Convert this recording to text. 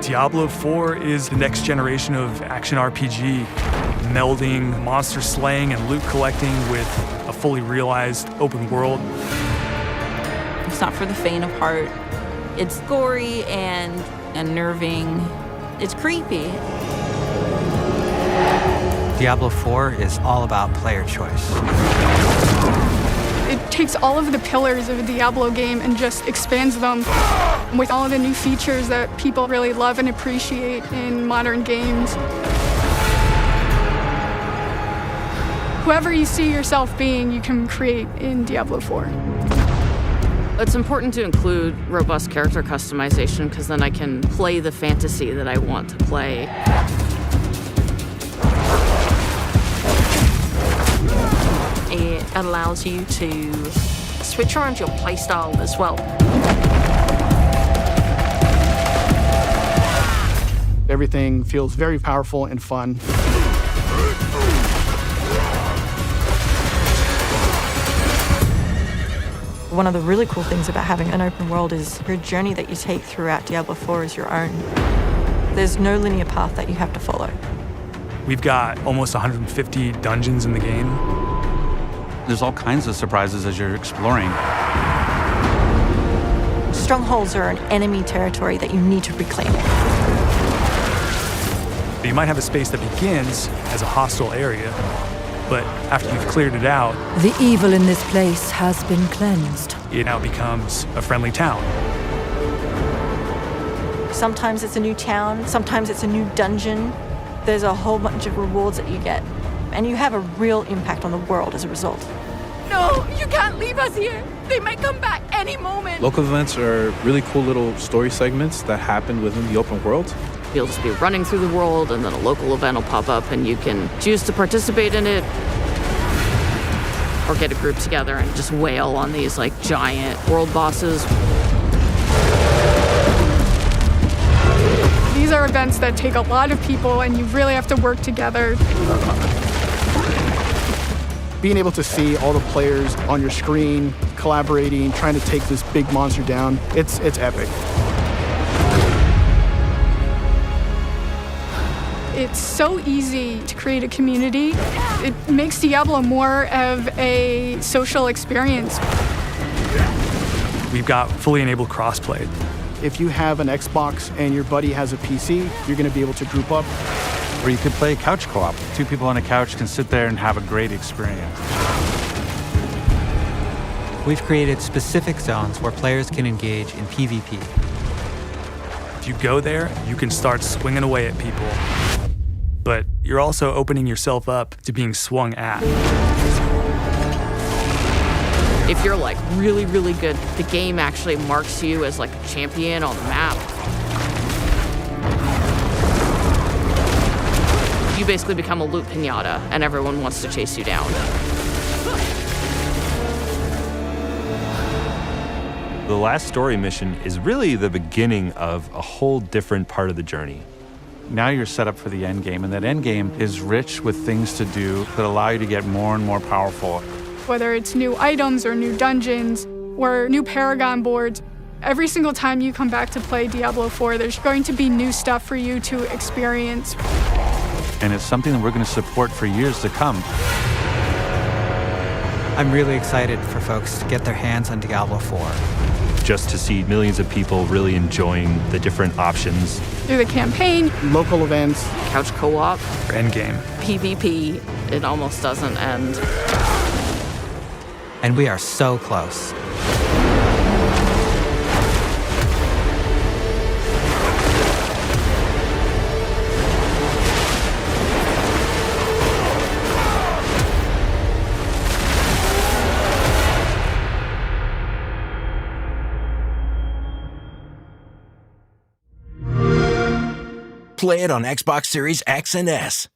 Diablo 4 is the next generation of action RPG, melding monster slaying and loot collecting with a fully realized open world. It's not for the faint of heart. It's gory and unnerving. It's creepy. Diablo 4 is all about player choice. It takes all of the pillars of a Diablo game and just expands them with all the new features that people really love and appreciate in modern games. Whoever you see yourself being, you can create in Diablo 4. It's important to include robust character customization because then I can play the fantasy that I want to play. It allows you to switch around your playstyle as well. Everything feels very powerful and fun. One of the really cool things about having an open world is your journey that you take throughout Diablo 4 is your own. There's no linear path that you have to follow. We've got almost 150 dungeons in the game. There's all kinds of surprises as you're exploring. Strongholds are an enemy territory that you need to reclaim. You might have a space that begins as a hostile area, but after you've cleared it out, the evil in this place has been cleansed. It now becomes a friendly town. Sometimes it's a new town, sometimes it's a new dungeon. There's a whole bunch of rewards that you get, and you have a real impact on the world as a result. No, you can't leave us here. They might come back any moment. Local events are really cool little story segments that happen within the open world. You'll just be running through the world and then a local event will pop up and you can choose to participate in it or get a group together and just wail on these like giant world bosses. These are events that take a lot of people and you really have to work together. Being able to see all the players on your screen, collaborating, trying to take this big monster down, it's epic. It's so easy to create a community. It makes Diablo more of a social experience. We've got fully enabled crossplay. If you have an Xbox and your buddy has a PC, you're going to be able to group up. Or you could play couch co-op. Two people on a couch can sit there and have a great experience. We've created specific zones where players can engage in PvP. If you go there, you can start swinging away at people. But you're also opening yourself up to being swung at. If you're like really, really good, the game actually marks you as like a champion on the map. You basically become a loot pinata and everyone wants to chase you down. The last story mission is really the beginning of a whole different part of the journey. Now you're set up for the end game, and that end game is rich with things to do that allow you to get more and more powerful. Whether it's new items or new dungeons or new Paragon boards, every single time you come back to play Diablo 4, there's going to be new stuff for you to experience. And it's something that we're going to support for years to come. I'm really excited for folks to get their hands on Diablo 4. Just to see millions of people really enjoying the different options. Through the campaign, local events, couch co-op, endgame, PvP, it almost doesn't end. And we are so close. Play it on Xbox Series X and S.